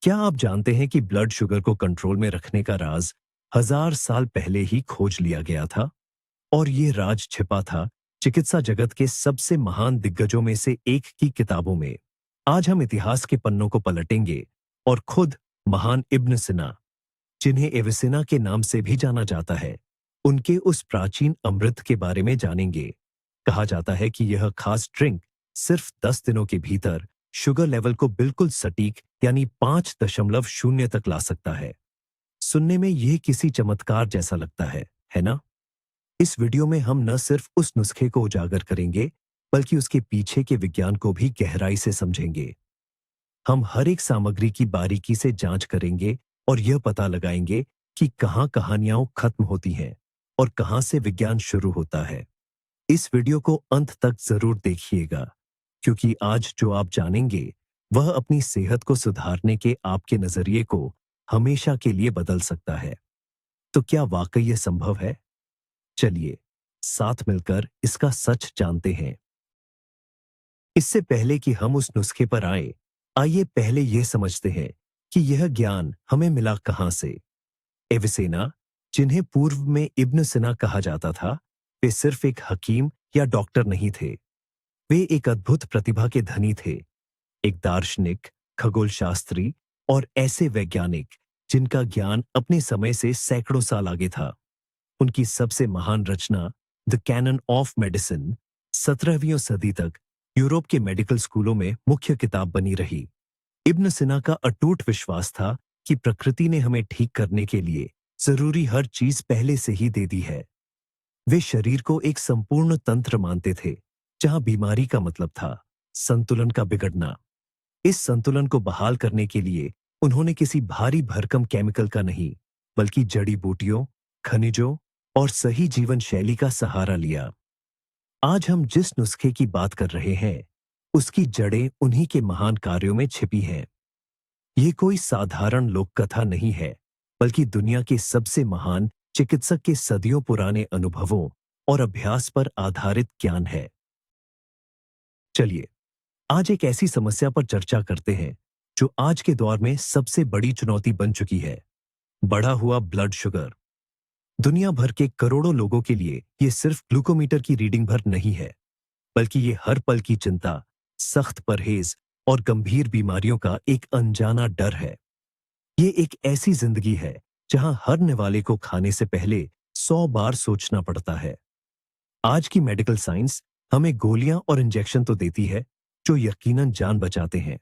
क्या आप जानते हैं कि ब्लड शुगर को कंट्रोल में रखने का राज 1000 साल पहले ही खोज लिया गया था? और ये राज छिपा था चिकित्सा जगत के सबसे महान दिग्गजों में से एक की किताबों में। आज हम इतिहास के पन्नों को पलटेंगे और खुद महान इब्न सिना, जिन्हें एविसेना के नाम से भी जाना जाता है, उनके उस प्राचीन अमृत के बारे में जानेंगे। कहा जाता है कि यह खास ड्रिंक सिर्फ 10 दिनों के भीतर शुगर लेवल को बिल्कुल सटीक यानी 5.0 तक ला सकता है। सुनने में यह किसी चमत्कार जैसा लगता है ना? इस वीडियो में हम न सिर्फ उस नुस्खे को उजागर करेंगे, बल्कि उसके पीछे के विज्ञान को भी गहराई से समझेंगे। हम हर एक सामग्री की बारीकी से जांच करेंगे और यह पता लगाएंगे कि कहां कहानियां खत्म होती हैं और कहां से विज्ञान शुरू होता है। इस वीडियो को अंत तक जरूर देखिएगा, क्योंकि आज जो आप जानेंगे वह अपनी सेहत को सुधारने के आपके नजरिए को हमेशा के लिए बदल सकता है। तो क्या वाकई यह संभव है? चलिए साथ मिलकर इसका सच जानते हैं। इससे पहले कि हम उस नुस्खे पर आए, आइए पहले यह समझते हैं कि यह ज्ञान हमें मिला कहां से। एविसेना, जिन्हें पूर्व में इब्न सिना कहा जाता था, वे सिर्फ एक हकीम या डॉक्टर नहीं थे। वे एक अद्भुत प्रतिभा के धनी थे, एक दार्शनिक, खगोलशास्त्री और ऐसे वैज्ञानिक जिनका ज्ञान अपने समय से सैकड़ों साल आगे था। उनकी सबसे महान रचना द कैनन ऑफ मेडिसिन 17वीं सदी तक यूरोप के मेडिकल स्कूलों में मुख्य किताब बनी रही। इब्न सिना का अटूट विश्वास था कि प्रकृति ने हमें ठीक करने के लिए जरूरी हर चीज पहले से ही दे दी है। वे शरीर को एक संपूर्ण तंत्र मानते थे, जहां बीमारी का मतलब था संतुलन का बिगड़ना। इस संतुलन को बहाल करने के लिए उन्होंने किसी भारी भरकम केमिकल का नहीं, बल्कि जड़ी बूटियों, खनिजों और सही जीवन शैली का सहारा लिया। आज हम जिस नुस्खे की बात कर रहे हैं, उसकी जड़ें उन्हीं के महान कार्यों में छिपी हैं। ये कोई साधारण लोक कथा नहीं है, बल्कि दुनिया के सबसे महान चिकित्सक के सदियों पुराने अनुभवों और अभ्यास पर आधारित ज्ञान है। चलिए आज एक ऐसी समस्या पर चर्चा करते हैं जो आज के दौर में सबसे बड़ी चुनौती बन चुकी है, बढ़ा हुआ ब्लड शुगर। दुनिया भर के करोड़ों लोगों के लिए यह सिर्फ ग्लूकोमीटर की रीडिंग भर नहीं है, बल्कि ये हर पल की चिंता, सख्त परहेज और गंभीर बीमारियों का एक अनजाना डर है। ये एक ऐसी जिंदगी है जहां हर निवाले को खाने से पहले 100 बार सोचना पड़ता है। आज की मेडिकल साइंस हमें गोलियां और इंजेक्शन तो देती है जो यकीनन जान बचाते हैं,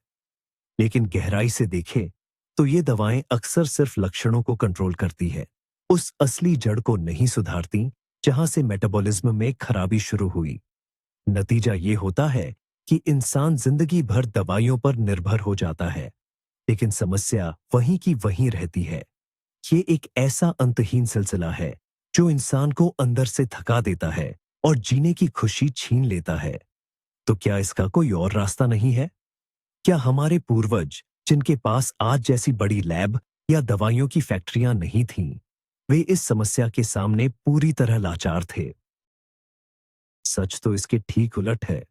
लेकिन गहराई से देखें तो ये दवाएं अक्सर सिर्फ लक्षणों को कंट्रोल करती है, उस असली जड़ को नहीं सुधारती जहां से मेटाबॉलिज्म में खराबी शुरू हुई। नतीजा ये होता है कि इंसान जिंदगी भर दवाइयों पर निर्भर हो जाता है, लेकिन समस्या वहीं की वहीं रहती है। ये एक ऐसा अंतहीन सिलसिला है जो इंसान को अंदर से थका देता है और जीने की खुशी छीन लेता है। तो क्या इसका कोई और रास्ता नहीं है? क्या हमारे पूर्वज, जिनके पास आज जैसी बड़ी लैब या दवाइयों की फैक्ट्रियां नहीं थीं, वे इस समस्या के सामने पूरी तरह लाचार थे? सच तो इसके ठीक उलट है।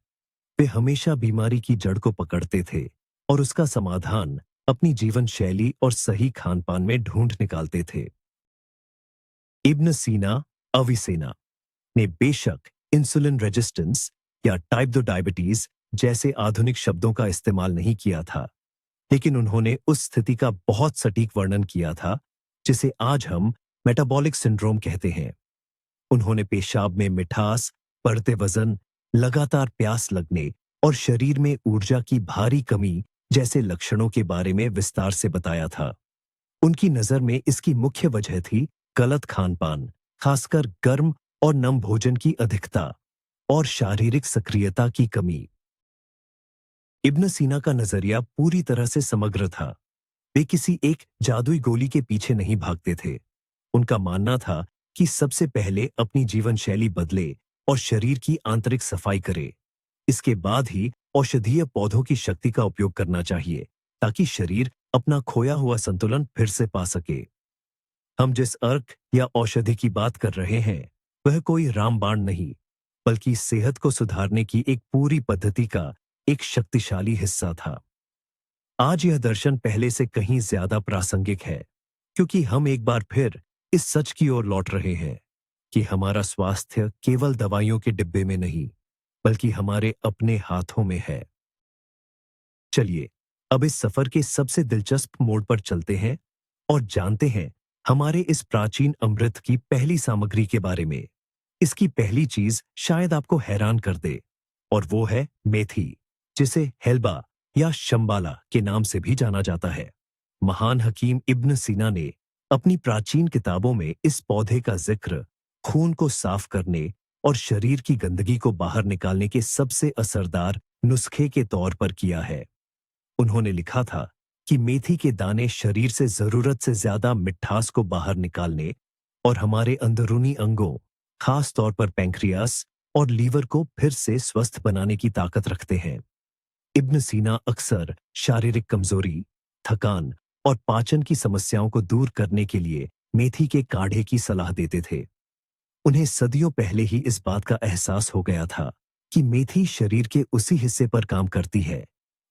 वे हमेशा बीमारी की जड़ को पकड़ते थे और उसका समाधान अपनी जीवन शैली और सही खानपान में ढूंढ निकालते थे। इब्न सीना, अविसेना ने बेशक इंसुलिन रेजिस्टेंस या टाइप 2 डायबिटीज जैसे आधुनिक शब्दों का इस्तेमाल नहीं किया था, लेकिन उन्होंने उस स्थिति का बहुत सटीक वर्णन किया था जिसे आज हम मेटाबॉलिक सिंड्रोम कहते हैं। उन्होंने पेशाब में मिठास, बढ़ते वजन, लगातार प्यास लगने और शरीर में ऊर्जा की भारी कमी जैसे लक्षणों के बारे में विस्तार से बताया था। उनकी नजर में इसकी मुख्य वजह थी गलत खानपान, खासकर गर्म और नम भोजन की अधिकता और शारीरिक सक्रियता की कमी। इब्न सीना का नजरिया पूरी तरह से समग्र था। वे किसी एक जादुई गोली के पीछे नहीं भागते थे। उनका मानना था कि सबसे पहले अपनी जीवन शैली बदले और शरीर की आंतरिक सफाई करे। इसके बाद ही औषधीय पौधों की शक्ति का उपयोग करना चाहिए, ताकि शरीर अपना खोया हुआ संतुलन फिर से पा सके। हम जिस अर्क या औषधि की बात कर रहे हैं, वह कोई रामबाण नहीं, बल्कि सेहत को सुधारने की एक पूरी पद्धति का एक शक्तिशाली हिस्सा था। आज यह दर्शन पहले से कहीं ज्यादा प्रासंगिक है, क्योंकि हम एक बार फिर इस सच की ओर लौट रहे हैं कि हमारा स्वास्थ्य केवल दवाइयों के डिब्बे में नहीं, बल्कि हमारे अपने हाथों में है। चलिए, अब इस सफर के सबसे दिलचस्प मोड़ पर चलते हैं और जानते हैं हमारे इस प्राचीन अमृत की पहली सामग्री के बारे में। इसकी पहली चीज शायद आपको हैरान कर दे, और वो है मेथी, जिसे हेल्बा या शंबाला के नाम से भी जाना जाता है। महान हकीम इब्न सीना ने अपनी प्राचीन किताबों में इस पौधे का जिक्र खून को साफ करने और शरीर की गंदगी को बाहर निकालने के सबसे असरदार नुस्खे के तौर पर किया है। उन्होंने लिखा था कि मेथी के दाने शरीर से जरूरत से ज्यादा मिठास को बाहर निकालने और हमारे अंदरूनी अंगों, खास तौर पर पैंक्रियास और लीवर को फिर से स्वस्थ बनाने की ताकत रखते हैं। इब्न सीना अक्सर शारीरिक कमजोरी, थकान और पाचन की समस्याओं को दूर करने के लिए मेथी के काढ़े की सलाह देते थे। उन्हें सदियों पहले ही इस बात का एहसास हो गया था कि मेथी शरीर के उसी हिस्से पर काम करती है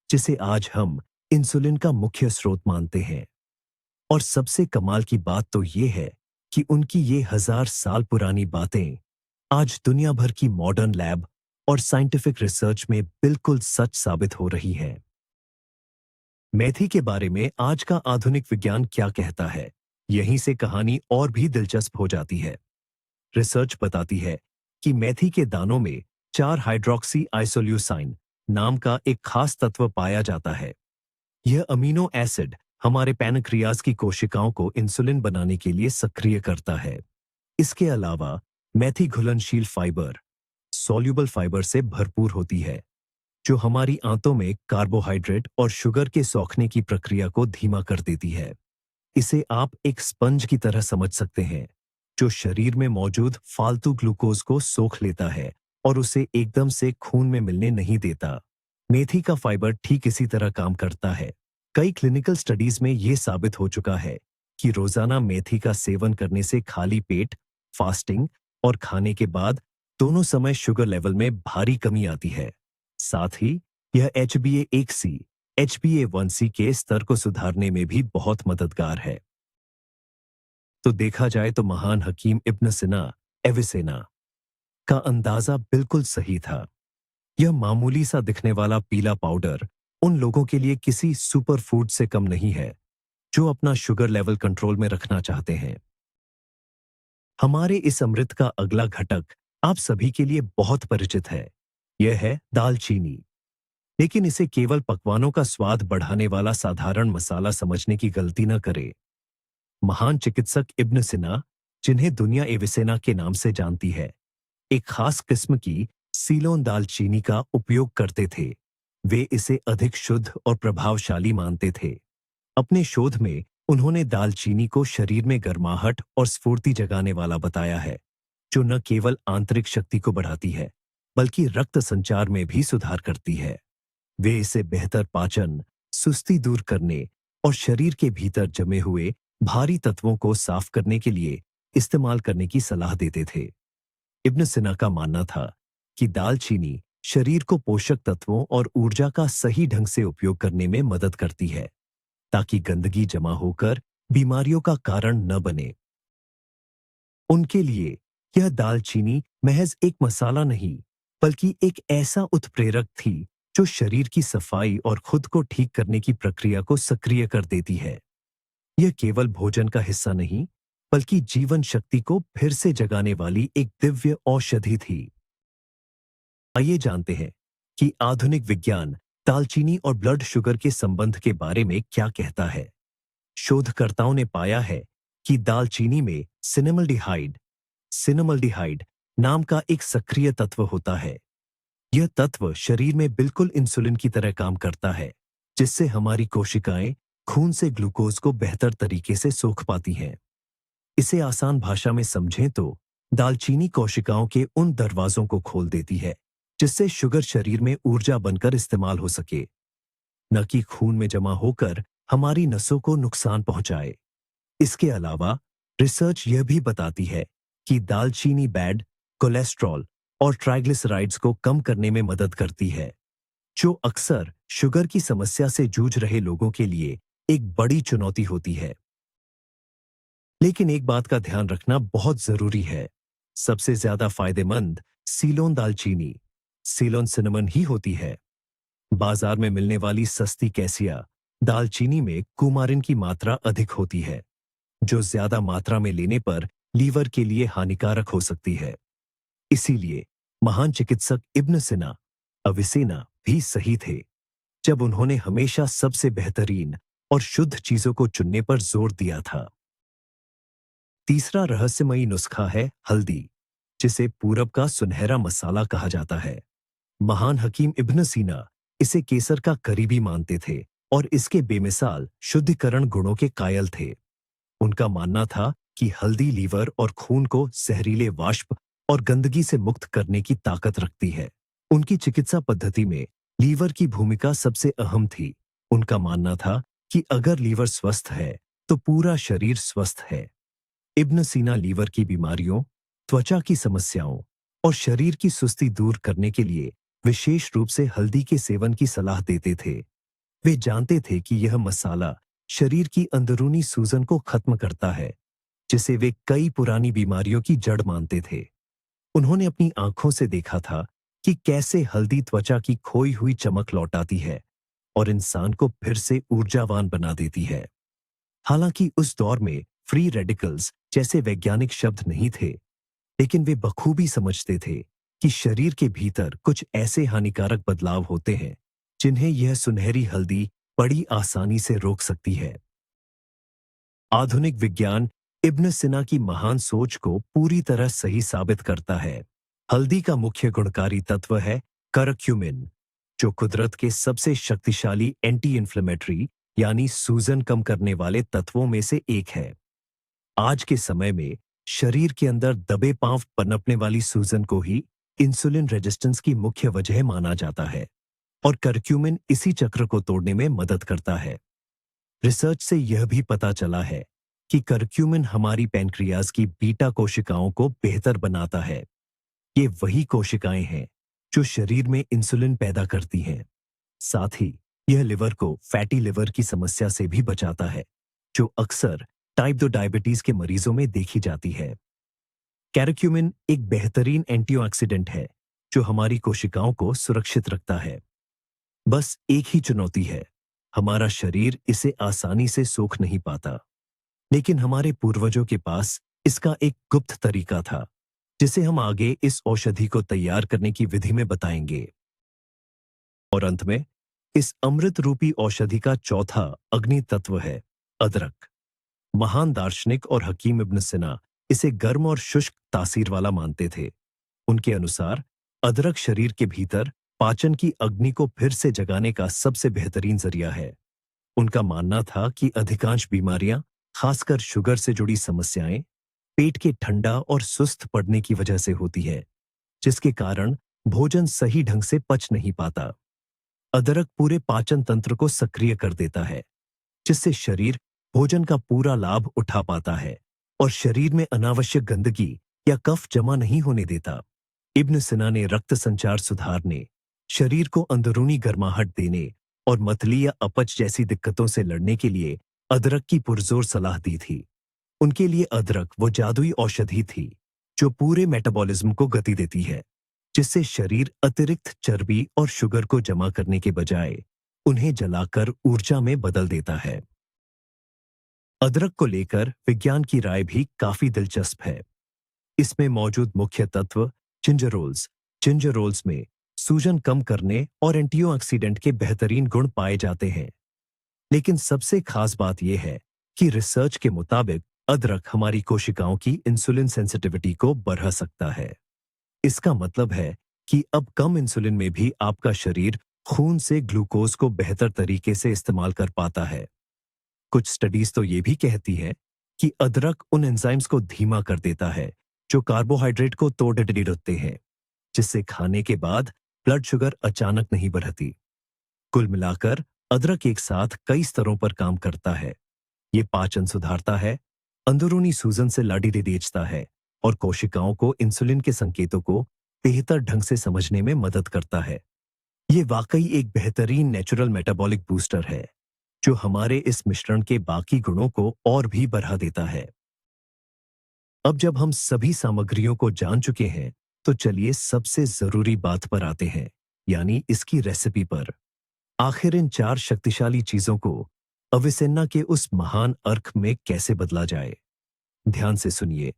जिसे आज हम इंसुलिन का मुख्य स्रोत मानते हैं। और सबसे कमाल की बात तो ये है कि उनकी ये 1000 साल पुरानी बातें आज दुनिया भर की मॉडर्न लैब और साइंटिफिक रिसर्च में बिल्कुल सच साबित हो रही हैं। मेथी के बारे में आज का आधुनिक विज्ञान क्या कहता है, यहीं से कहानी और भी दिलचस्प हो जाती है। रिसर्च बताती है कि मेथी के दानों में 4 हाइड्रोक्सी आइसोल्यूसाइन नाम का एक खास तत्व पाया जाता है। यह अमीनो एसिड हमारे पैनक्रियाज की कोशिकाओं को इंसुलिन बनाने के लिए सक्रिय करता है। इसके अलावा मेथी घुलनशील फाइबर, सॉल्युबल फाइबर से भरपूर होती है, जो हमारी आंतों में कार्बोहाइड्रेट और शुगर के सोखने की प्रक्रिया को धीमा कर देती है। इसे आप एक स्पंज की तरह समझ सकते हैं, जो शरीर में मौजूद फालतू ग्लूकोज को सोख लेता है और उसे एकदम से खून में मिलने नहीं देता। मेथी का फाइबर ठीक इसी तरह काम करता है। कई क्लिनिकल स्टडीज में यह साबित हो चुका है कि रोजाना मेथी का सेवन करने से खाली पेट, फास्टिंग और खाने के बाद दोनों समय शुगर लेवल में भारी कमी आती है। साथ ही यह HbA1c, HbA1c के स्तर को सुधारने में भी बहुत मददगार है। तो देखा जाए तो महान हकीम इब्न सिना एविसेना का अंदाजा बिल्कुल सही था। यह मामूली सा दिखने वाला पीला पाउडर उन लोगों के लिए किसी सुपर फूड से कम नहीं है जो अपना शुगर लेवल कंट्रोल में रखना चाहते हैं। हमारे इस अमृत का अगला घटक आप सभी के लिए बहुत परिचित है। यह है दालचीनी। लेकिन इसे केवल पकवानों का स्वाद बढ़ाने वाला साधारण मसाला समझने की गलती न करें। महान चिकित्सक इब्न सिना, जिन्हें दुनिया एविसेना के नाम से जानती है, एक खास किस्म की सीलोन दालचीनी का उपयोग करते थे। वे इसे अधिक शुद्ध और प्रभावशाली मानते थे। अपने शोध में उन्होंने दालचीनी को शरीर में गर्माहट और स्फूर्ति जगाने वाला बताया है, जो न केवल आंतरिक शक्ति को बढ़ाती है, बल्कि रक्त संचार में भी सुधार करती है। वे इसे बेहतर पाचन, सुस्ती दूर करने और शरीर के भीतर जमे हुए भारी तत्वों को साफ करने के लिए इस्तेमाल करने की सलाह देते थे। इब्न सिना का मानना था कि दालचीनी शरीर को पोषक तत्वों और ऊर्जा का सही ढंग से उपयोग करने में मदद करती है, ताकि गंदगी जमा होकर बीमारियों का कारण न बने। उनके लिए यह दालचीनी महज एक मसाला नहीं, बल्कि एक ऐसा उत्प्रेरक थी जो शरीर की सफाई और खुद को ठीक करने की प्रक्रिया को सक्रिय कर देती है। यह केवल भोजन का हिस्सा नहीं, बल्कि जीवन शक्ति को फिर से जगाने वाली एक दिव्य औषधि थी। आइए जानते हैं कि आधुनिक विज्ञान दालचीनी और ब्लड शुगर के संबंध के बारे में क्या कहता है। शोधकर्ताओं ने पाया है कि दालचीनी में सिनेमल्डिहाइड नाम का एक सक्रिय तत्व होता है। यह तत्व शरीर में बिल्कुल इंसुलिन की तरह काम करता है, जिससे हमारी कोशिकाएं खून से ग्लूकोज को बेहतर तरीके से सोख पाती हैं। इसे आसान भाषा में समझें तो दालचीनी कोशिकाओं के उन दरवाजों को खोल देती है जिससे शुगर शरीर में ऊर्जा बनकर इस्तेमाल हो सके, न कि खून में जमा होकर हमारी नसों को नुकसान पहुंचाए। इसके अलावा रिसर्च यह भी बताती है कि दालचीनी बैड कोलेस्ट्रॉल और ट्राइग्लिसराइड्स को कम करने में मदद करती है, जो अक्सर शुगर की समस्या से जूझ रहे लोगों के लिए एक बड़ी चुनौती होती है। लेकिन एक बात का ध्यान रखना बहुत जरूरी है। सबसे ज्यादा फायदेमंद सीलोन दालचीनी, सीलोन सिनेमन ही होती है। बाजार में मिलने वाली सस्ती कैसिया दालचीनी में कुमारिन की मात्रा अधिक होती है, जो ज्यादा मात्रा में लेने पर लीवर के लिए हानिकारक हो सकती है। इसीलिए महान चिकित्सक इब्न सिना अविसेना भी सही थे जब उन्होंने हमेशा सबसे बेहतरीन और शुद्ध चीजों को चुनने पर जोर दिया था। तीसरा रहस्यमयी नुस्खा है हल्दी, जिसे पूरब का सुनहरा मसाला कहा जाता है। महान हकीम इब्न सीना इसे केसर का करीबी मानते थे और इसके बेमिसाल शुद्धिकरण गुणों के कायल थे। उनका मानना था कि हल्दी लीवर और खून को जहरीले वाष्प और गंदगी से मुक्त करने की ताकत रखती है। उनकी चिकित्सा पद्धति में लीवर की भूमिका सबसे अहम थी। उनका मानना था कि अगर लीवर स्वस्थ है तो पूरा शरीर स्वस्थ है। इब्न सीना लीवर की बीमारियों, त्वचा की समस्याओं और शरीर की सुस्ती दूर करने के लिए विशेष रूप से हल्दी के सेवन की सलाह देते थे। वे जानते थे कि यह मसाला शरीर की अंदरूनी सूजन को खत्म करता है, जिसे वे कई पुरानी बीमारियों की जड़ मानते थे। उन्होंने अपनी आंखों से देखा था कि कैसे हल्दी त्वचा की खोई हुई चमक लौटाती है और इंसान को फिर से ऊर्जावान बना देती है। हालांकि उस दौर में फ्री रेडिकल्स जैसे वैज्ञानिक शब्द नहीं थे, लेकिन वे बखूबी समझते थे कि शरीर के भीतर कुछ ऐसे हानिकारक बदलाव होते हैं जिन्हें यह सुनहरी हल्दी बड़ी आसानी से रोक सकती है। आधुनिक विज्ञान इब्न सिना की महान सोच को पूरी तरह सही साबित करता है। हल्दी का मुख्य गुणकारी तत्व है करक्यूमिन, जो कुदरत के सबसे शक्तिशाली एंटी इन्फ्लेमेटरी यानी सूजन कम करने वाले तत्वों में से एक है। आज के समय में शरीर के अंदर दबे पांव पनपने वाली सूजन को ही इंसुलिन रेजिस्टेंस की मुख्य वजह माना जाता है और करक्यूमिन इसी चक्र को तोड़ने में मदद करता है। रिसर्च से यह भी पता चला है कि करक्यूमिन हमारी पैनक्रियाज की बीटा कोशिकाओं को बेहतर बनाता है। ये वही कोशिकाएं हैं जो शरीर में इंसुलिन पैदा करती हैं। साथ ही यह लिवर को फैटी लिवर की समस्या से भी बचाता है, जो अक्सर टाइप 2 डायबिटीज के मरीजों में देखी जाती है। कैरक्यूमिन एक बेहतरीन एंटीऑक्सीडेंट है जो हमारी कोशिकाओं को सुरक्षित रखता है। बस एक ही चुनौती है, हमारा शरीर इसे आसानी से सोख नहीं पाता। लेकिन हमारे पूर्वजों के पास इसका एक गुप्त तरीका था, जिसे हम आगे इस औषधि को तैयार करने की विधि में बताएंगे। और अंत में इस अमृत रूपी औषधि का चौथा अग्नि तत्व है अदरक। महान दार्शनिक और हकीम इब्न सिना इसे गर्म और शुष्क तासीर वाला मानते थे। उनके अनुसार अदरक शरीर के भीतर पाचन की अग्नि को फिर से जगाने का सबसे बेहतरीन जरिया है। उनका मानना था कि अधिकांश बीमारियां, खासकर शुगर से जुड़ी समस्याएं, पेट के ठंडा और सुस्त पड़ने की वजह से होती है, जिसके कारण भोजन सही ढंग से पच नहीं पाता। अदरक पूरे पाचन तंत्र को सक्रिय कर देता है, जिससे शरीर भोजन का पूरा लाभ उठा पाता है और शरीर में अनावश्यक गंदगी या कफ जमा नहीं होने देता। इब्न सिना ने रक्त संचार सुधारने, शरीर को अंदरूनी गर्माहट देने और मतली या अपच जैसी दिक्कतों से लड़ने के लिए अदरक की पुरजोर सलाह दी थी। उनके लिए अदरक वो जादुई औषधि थी जो पूरे मेटाबॉलिज्म को गति देती है, जिससे शरीर अतिरिक्त चर्बी और शुगर को जमा करने के बजाय उन्हें जलाकर ऊर्जा में बदल देता है। अदरक को लेकर विज्ञान की राय भी काफी दिलचस्प है। इसमें मौजूद मुख्य तत्व जिंजरोल्स में सूजन कम करने और एंटीऑक्सीडेंट के बेहतरीन गुण पाए जाते हैं। लेकिन सबसे खास बात यह है कि रिसर्च के मुताबिक अदरक हमारी कोशिकाओं की इंसुलिन सेंसिटिविटी को बढ़ा सकता है। इसका मतलब है कि अब कम इंसुलिन में भी आपका शरीर खून से ग्लूकोज को बेहतर तरीके से इस्तेमाल कर पाता है। कुछ स्टडीज तो ये भी कहती हैं कि अदरक उन एंजाइम्स को धीमा कर देता है जो कार्बोहाइड्रेट को तोड़ देते हैं, जिससे खाने के बाद ब्लड शुगर अचानक नहीं बढ़ती। कुल मिलाकर अदरक एक साथ कई स्तरों पर काम करता है। ये पाचन सुधारता है, अंदरूनी सूजन से लड़ी देता है और कोशिकाओं को इंसुलिन के संकेतों को बेहतर ढंग से समझने में मदद करता है। ये वाकई एक बेहतरीन नेचुरल मेटाबॉलिक बूस्टर है जो हमारे इस मिश्रण के बाकी गुणों को और भी बढ़ा देता है। अब जब हम सभी सामग्रियों को जान चुके हैं, तो चलिए सबसे जरूरी बात पर आते हैं, यानी इसकी रेसिपी पर। आखिर इन चार शक्तिशाली चीजों को अविसेन्ना के उस महान अर्क में कैसे बदला जाए। ध्यान से सुनिए,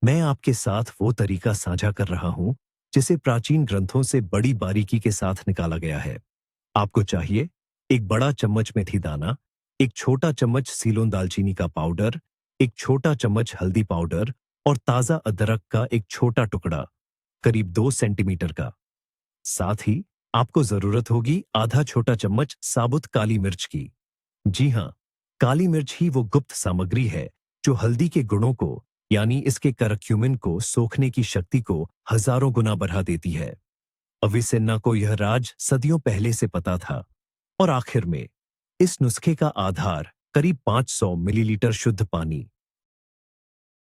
मैं आपके साथ वो तरीका साझा कर रहा हूं जिसे प्राचीन ग्रंथों से बड़ी बारीकी के साथ निकाला गया है। आपको चाहिए एक बड़ा चम्मच मेथी दाना, एक छोटा चम्मच सीलोन दालचीनी का पाउडर, एक छोटा चम्मच हल्दी पाउडर और ताजा अदरक का एक छोटा टुकड़ा, करीब 2 सेंटीमीटर का। साथ ही आपको जरूरत होगी आधा छोटा चम्मच साबुत काली मिर्च की। जी हाँ, काली मिर्च ही वो गुप्त सामग्री है जो हल्दी के गुणों को, यानी इसके करक्यूमिन को सोखने की शक्ति को हजारों गुना बढ़ा देती है। अविसेन्ना को यह राज सदियों पहले से पता था। और आखिर में इस नुस्खे का आधार करीब 500 मिलीलीटर शुद्ध पानी।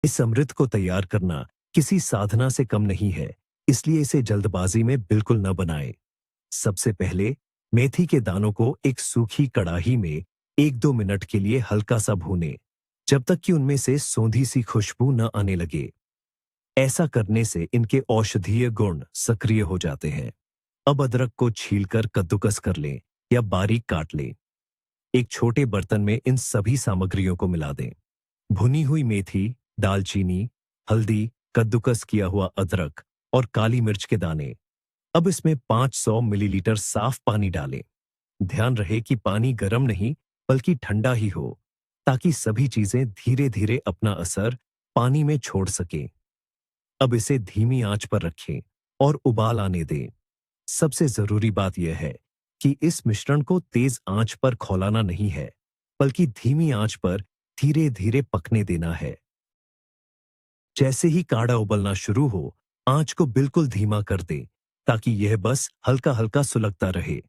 इस अमृत को तैयार करना किसी साधना से कम नहीं है, इसलिए इसे जल्दबाजी में बिल्कुल न बनाएं। सबसे पहले मेथी के दानों को एक सूखी कड़ाही में 1-2 मिनट के लिए हल्का सा भूनें, जब तक कि उनमें से सोंधी सी खुशबू न आने लगे। ऐसा करने से इनके औषधीय गुण सक्रिय हो जाते हैं। अब अदरक को छीलकर कद्दूकस कर लें या बारीक काट लें। एक छोटे बर्तन में इन सभी सामग्रियों को मिला दें। भुनी हुई मेथी, दालचीनी, हल्दी, कद्दूकस किया हुआ अदरक और काली मिर्च के दाने। अब इसमें 500 मिलीलीटर साफ पानी डालें। ध्यान रहे कि पानी गर्म नहीं बल्कि ठंडा ही हो, ताकि सभी चीजें धीरे धीरे अपना असर पानी में छोड़ सकें। अब इसे धीमी आंच पर रखें और उबाल आने दें। सबसे जरूरी बात यह है कि इस मिश्रण को तेज आंच पर खौलाना नहीं है, बल्कि धीमी आंच पर धीरे धीरे पकने देना है। जैसे ही काढ़ा उबलना शुरू हो, आंच को बिल्कुल धीमा कर दें, ताकि यह बस हल्का हल्का सुलगता रहे।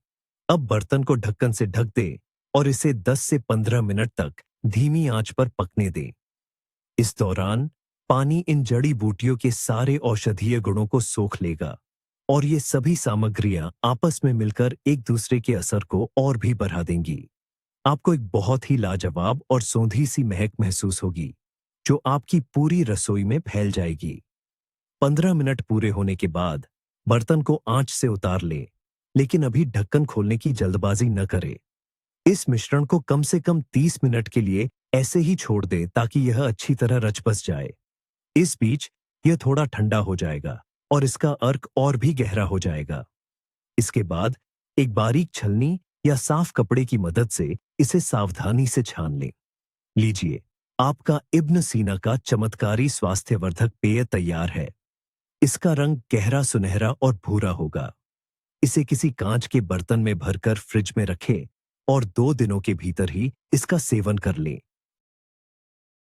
अब बर्तन को ढक्कन से ढक दें और इसे 10 से 15 मिनट तक धीमी आंच पर पकने दें। इस दौरान पानी इन जड़ी बूटियों के सारे औषधीय गुणों को सोख लेगा और ये सभी सामग्रियां आपस में मिलकर एक दूसरे के असर को और भी बढ़ा देंगी। आपको एक बहुत ही लाजवाब और सौंधी सी महक महसूस होगी, जो आपकी पूरी रसोई में फैल जाएगी। 15 मिनट पूरे होने के बाद बर्तन को आंच से उतार लें, लेकिन अभी ढक्कन खोलने की जल्दबाजी न करें। इस मिश्रण को कम से कम 30 मिनट के लिए ऐसे ही छोड़ दें, ताकि यह अच्छी तरह रच बस जाए। इस बीच यह थोड़ा ठंडा हो जाएगा और इसका अर्क और भी गहरा हो जाएगा। इसके बाद एक बारीक छलनी या साफ कपड़े की मदद से इसे सावधानी से छान लें। लीजिए, आपका इब्न सीना का चमत्कारी स्वास्थ्यवर्धक पेय तैयार है। इसका रंग गहरा सुनहरा और भूरा होगा। इसे किसी कांच के बर्तन में भरकर फ्रिज में रखें और 2 दिनों के भीतर ही इसका सेवन कर लें।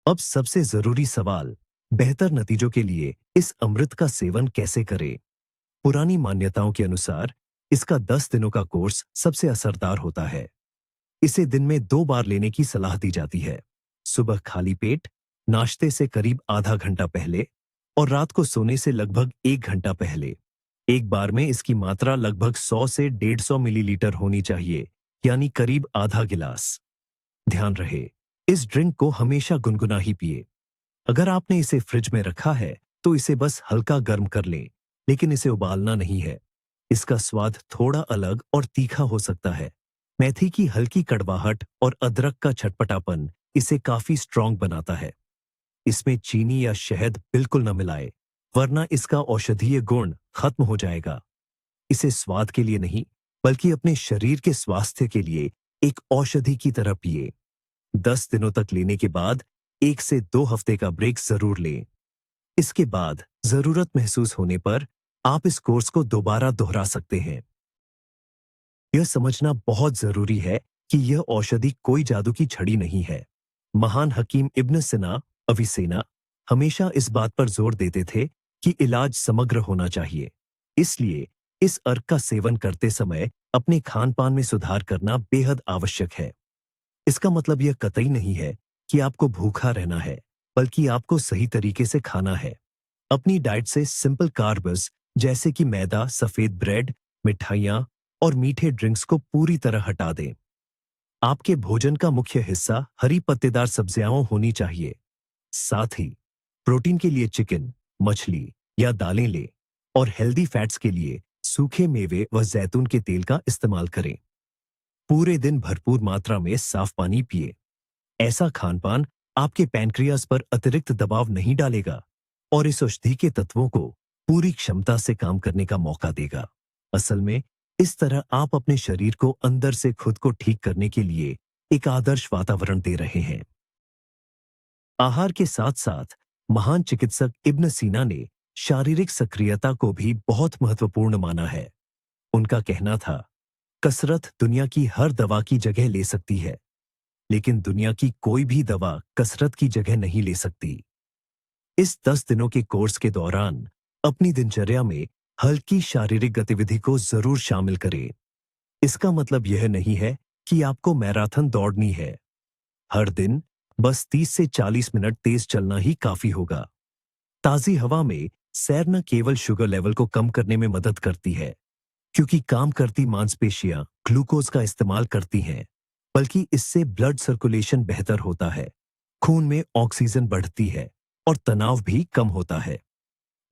अब सबसे जरूरी सवाल, बेहतर नतीजों के लिए इस अमृत का सेवन कैसे करें। पुरानी मान्यताओं के अनुसार इसका 10 दिनों का कोर्स सबसे असरदार होता है। इसे दिन में 2 बार लेने की सलाह दी जाती है, सुबह खाली पेट, नाश्ते से करीब आधा घंटा पहले, और रात को सोने से लगभग 1 घंटा पहले। एक बार में इसकी मात्रा लगभग 100 से 150 मिलीलीटर होनी चाहिए, यानी करीब आधा गिलास। ध्यान रहे, इस ड्रिंक को हमेशा गुनगुना ही पिए। अगर आपने इसे फ्रिज में रखा है तो इसे बस हल्का गर्म कर लें, लेकिन इसे उबालना नहीं है। इसका स्वाद थोड़ा अलग और तीखा हो सकता है। मेथी की हल्की कड़वाहट और अदरक का छटपटापन इसे काफी स्ट्रॉन्ग बनाता है। इसमें चीनी या शहद बिल्कुल न मिलाएं, वरना इसका औषधीय गुण खत्म हो जाएगा। इसे स्वाद के लिए नहीं, बल्कि अपने शरीर के स्वास्थ्य के लिए एक औषधि की तरह पिए। 10 दिनों तक लेने के बाद 1 से 2 हफ्ते का ब्रेक जरूर लें। इसके बाद जरूरत महसूस होने पर आप इस कोर्स को दोबारा दोहरा सकते हैं। यह समझना बहुत जरूरी है कि यह औषधि कोई जादू की छड़ी नहीं है। महान हकीम इब्न सिना, अविसेना, हमेशा इस बात पर जोर देते थे कि इलाज समग्र होना चाहिए। इसलिए इस अर्क का सेवन करते समय अपने खान पान में सुधार करना बेहद आवश्यक है। इसका मतलब यह कतई नहीं है कि आपको भूखा रहना है, बल्कि आपको सही तरीके से खाना है। अपनी डाइट से सिंपल कार्ब्स जैसे कि मैदा, सफेद ब्रेड, मिठाइयाँ और मीठे ड्रिंक्स को पूरी तरह हटा दें। आपके भोजन का मुख्य हिस्सा हरी पत्तेदार सब्जियां होनी चाहिए। साथ ही प्रोटीन के लिए चिकन, मछली या दालें लें और हेल्दी फैट्स के लिए सूखे मेवे व जैतून के तेल का इस्तेमाल करें। पूरे दिन भरपूर मात्रा में साफ पानी पिए। ऐसा खानपान आपके पैनक्रियाज पर अतिरिक्त दबाव नहीं डालेगा और इस औषधि के तत्वों को पूरी क्षमता से काम करने का मौका देगा। असल में इस तरह आप अपने शरीर को अंदर से खुद को ठीक करने के लिए एक आदर्श वातावरण दे रहे हैं। आहार के साथ साथ महान चिकित्सक इब्न सीना ने शारीरिक सक्रियता को भी बहुत महत्वपूर्ण माना है। उनका कहना था, कसरत दुनिया की हर दवा की जगह ले सकती है, लेकिन दुनिया की कोई भी दवा कसरत की जगह नहीं ले सकती। इस 10 दिनों के कोर्स के दौरान अपनी दिनचर्या में हल्की शारीरिक गतिविधि को जरूर शामिल करें। इसका मतलब यह नहीं है कि आपको मैराथन दौड़नी है। हर दिन बस 30 से 40 मिनट तेज चलना ही काफी होगा। ताजी हवा में सैर न केवल शुगर लेवल को कम करने में मदद करती है, क्योंकि काम करती मांसपेशियां ग्लूकोज का इस्तेमाल करती हैं, बल्कि इससे ब्लड सर्कुलेशन बेहतर होता है, खून में ऑक्सीजन बढ़ती है और तनाव भी कम होता है।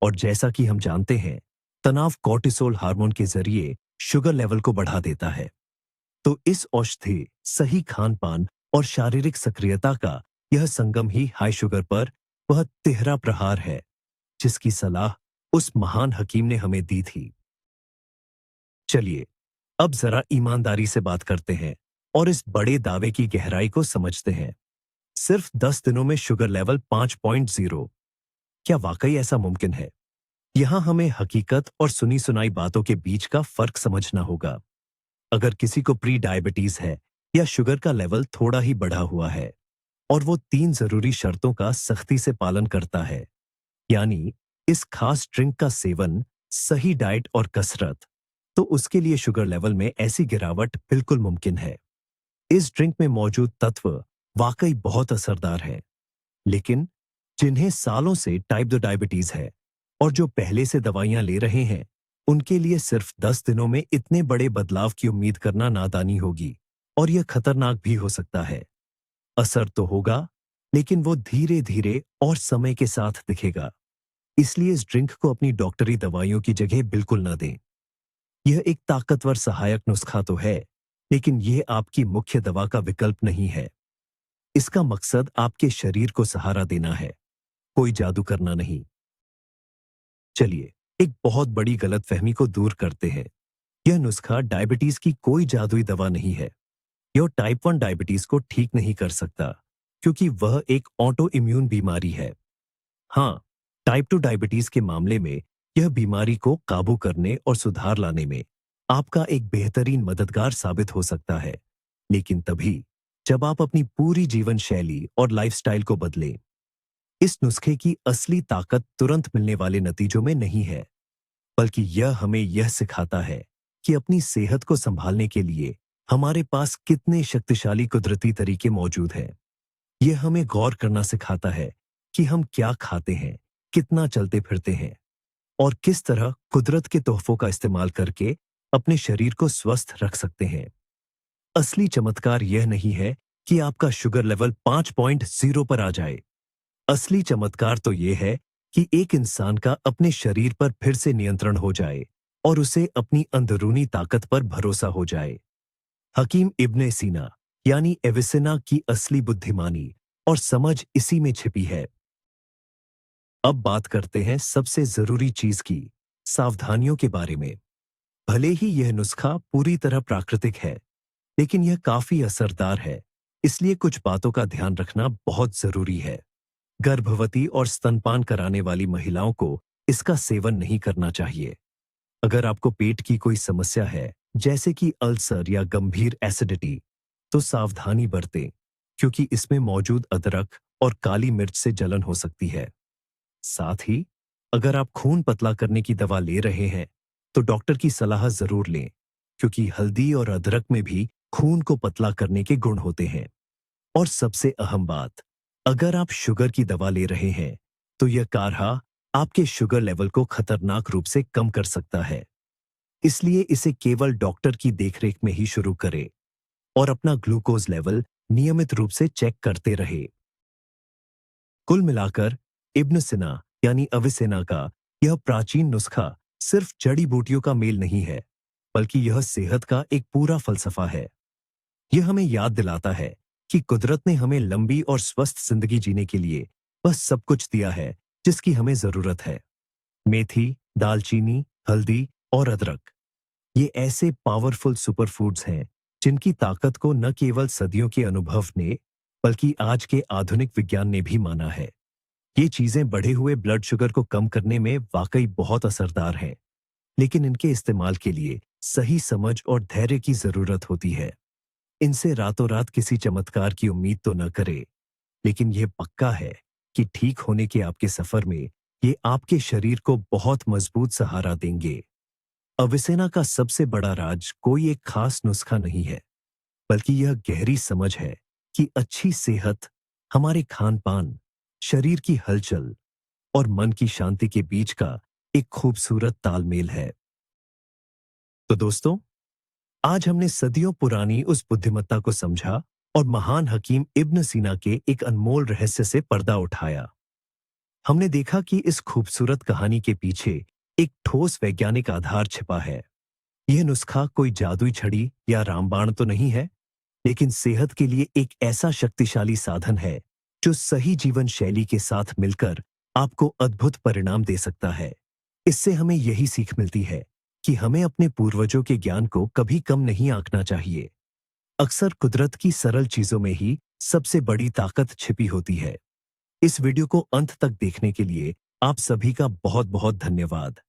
और जैसा कि हम जानते हैं, तनाव कॉर्टिसोल हार्मोन के जरिए शुगर लेवल को बढ़ा देता है। तो इस औषधि, सही खान-पान और शारीरिक सक्रियता का यह संगम ही हाई शुगर पर वह तिहरा प्रहार है, जिसकी सलाह उस महान हकीम ने हमें दी थी। चलिए, अब जरा ईमानदारी से बात करते हैं और इस बड़े दावे की गहराई को समझते हैं। सिर्फ 10 दिनों में शुगर लेवल 5.0, क्या वाकई ऐसा मुमकिन है? यहां हमें हकीकत और सुनी सुनाई बातों के बीच का फर्क समझना होगा। अगर किसी को प्री डायबिटीज है या शुगर का लेवल थोड़ा ही बढ़ा हुआ है और वो 3 जरूरी शर्तों का सख्ती से पालन करता है, यानी इस खास ड्रिंक का सेवन, सही डाइट और कसरत, तो उसके लिए शुगर लेवल में ऐसी गिरावट बिल्कुल मुमकिन है। इस ड्रिंक में मौजूद तत्व वाकई बहुत असरदार हैं, लेकिन जिन्हें सालों से टाइप 2 डायबिटीज है और जो पहले से दवाइयां ले रहे हैं, उनके लिए सिर्फ 10 दिनों में इतने बड़े बदलाव की उम्मीद करना नादानी होगी और यह खतरनाक भी हो सकता है। असर तो होगा, लेकिन वो धीरे धीरे और समय के साथ दिखेगा। इसलिए इस ड्रिंक को अपनी डॉक्टरी दवाइयों की जगह बिल्कुल न दें। यह एक ताकतवर सहायक नुस्खा तो है, लेकिन यह आपकी मुख्य दवा का विकल्प नहीं है। इसका मकसद आपके शरीर को सहारा देना है, कोई जादू करना नहीं। चलिए, एक बहुत बड़ी गलतफहमी को दूर करते हैं। यह नुस्खा डायबिटीज की कोई जादुई दवा नहीं है। यह टाइप 1 डायबिटीज को ठीक नहीं कर सकता, क्योंकि वह एक ऑटो इम्यून बीमारी है। हाँ, टाइप 2 डायबिटीज के मामले में यह बीमारी को काबू करने और सुधार लाने में आपका एक बेहतरीन मददगार साबित हो सकता है, लेकिन तभी जब आप अपनी पूरी जीवन शैली और लाइफस्टाइल को बदलें। इस नुस्खे की असली ताकत तुरंत मिलने वाले नतीजों में नहीं है, बल्कि यह हमें यह सिखाता है कि अपनी सेहत को संभालने के लिए हमारे पास कितने शक्तिशाली कुदरती तरीके मौजूद हैं। यह हमें गौर करना सिखाता है कि हम क्या खाते हैं, कितना चलते फिरते हैं और किस तरह कुदरत के तोहफों का इस्तेमाल करके अपने शरीर को स्वस्थ रख सकते हैं। असली चमत्कार यह नहीं है कि आपका शुगर लेवल 5.0 पर आ जाए। असली चमत्कार तो यह है कि एक इंसान का अपने शरीर पर फिर से नियंत्रण हो जाए और उसे अपनी अंदरूनी ताकत पर भरोसा हो जाए। हकीम इब्ने सीना यानी एविसेना की असली बुद्धिमानी और समझ इसी में छिपी है। अब बात करते हैं सबसे जरूरी चीज की, सावधानियों के बारे में। भले ही यह नुस्खा पूरी तरह प्राकृतिक है, लेकिन यह काफी असरदार है, इसलिए कुछ बातों का ध्यान रखना बहुत जरूरी है। गर्भवती और स्तनपान कराने वाली महिलाओं को इसका सेवन नहीं करना चाहिए। अगर आपको पेट की कोई समस्या है, जैसे कि अल्सर या गंभीर एसिडिटी, तो सावधानी बरतें, क्योंकि इसमें मौजूद अदरक और काली मिर्च से जलन हो सकती है। साथ ही अगर आप खून पतला करने की दवा ले रहे हैं, तो डॉक्टर की सलाह जरूर लें, क्योंकि हल्दी और अदरक में भी खून को पतला करने के गुण होते हैं। और सबसे अहम बात, अगर आप शुगर की दवा ले रहे हैं, तो यह काढ़ा आपके शुगर लेवल को खतरनाक रूप से कम कर सकता है। इसलिए इसे केवल डॉक्टर की देखरेख में ही शुरू करें और अपना ग्लूकोज लेवल नियमित रूप से चेक करते रहे। कुल मिलाकर इब्न सिना यानी अविसेना का यह प्राचीन नुस्खा सिर्फ जड़ी बूटियों का मेल नहीं है, बल्कि यह सेहत का एक पूरा फलसफा है। यह हमें याद दिलाता है कि कुदरत ने हमें लंबी और स्वस्थ जिंदगी जीने के लिए बस सब कुछ दिया है जिसकी हमें जरूरत है। मेथी, दालचीनी, हल्दी और अदरक ये ऐसे पावरफुल सुपर फूड्स हैं जिनकी ताकत को न केवल सदियों के अनुभव ने बल्कि आज के आधुनिक विज्ञान ने भी माना है। ये चीजें बढ़े हुए ब्लड शुगर को कम करने में वाकई बहुत असरदार हैं, लेकिन इनके इस्तेमाल के लिए सही समझ और धैर्य की जरूरत होती है। इनसे रातों रात किसी चमत्कार की उम्मीद तो न करें, लेकिन यह पक्का है कि ठीक होने के आपके सफर में ये आपके शरीर को बहुत मजबूत सहारा देंगे। अविसेना का सबसे बड़ा राज कोई एक खास नुस्खा नहीं है, बल्कि यह गहरी समझ है कि अच्छी सेहत हमारे खान पान, शरीर की हलचल और मन की शांति के बीच का एक खूबसूरत तालमेल है। तो दोस्तों, आज हमने सदियों पुरानी उस बुद्धिमत्ता को समझा और महान हकीम इब्न सीना के एक अनमोल रहस्य से पर्दा उठाया। हमने देखा कि इस खूबसूरत कहानी के पीछे एक ठोस वैज्ञानिक आधार छिपा है। यह नुस्खा कोई जादुई छड़ी या रामबाण तो नहीं है, लेकिन सेहत के लिए एक ऐसा शक्तिशाली साधन है जो सही जीवन शैली के साथ मिलकर आपको अद्भुत परिणाम दे सकता है। इससे हमें यही सीख मिलती है कि हमें अपने पूर्वजों के ज्ञान को कभी कम नहीं आंकना चाहिए। अक्सर कुदरत की सरल चीजों में ही सबसे बड़ी ताकत छिपी होती है। इस वीडियो को अंत तक देखने के लिए आप सभी का बहुत बहुत धन्यवाद।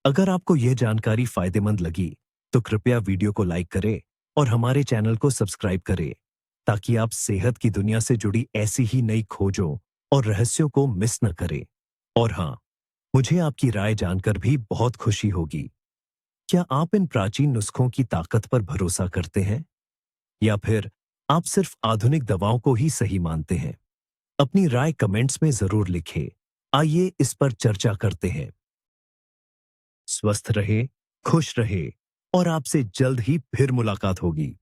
अगर आपको यह जानकारी फायदेमंद लगी तो कृपया वीडियो को लाइक करें और हमारे चैनल को सब्सक्राइब करें, ताकि आप सेहत की दुनिया से जुड़ी ऐसी ही नई खोजों और रहस्यों को मिस न करें। और हाँ, मुझे आपकी राय जानकर भी बहुत खुशी होगी। क्या आप इन प्राचीन नुस्खों की ताकत पर भरोसा करते हैं, या फिर आप सिर्फ आधुनिक दवाओं को ही सही मानते हैं? अपनी राय कमेंट्स में जरूर लिखें। आइए इस पर चर्चा करते हैं। स्वस्थ रहे, खुश रहे और आपसे जल्द ही फिर मुलाकात होगी।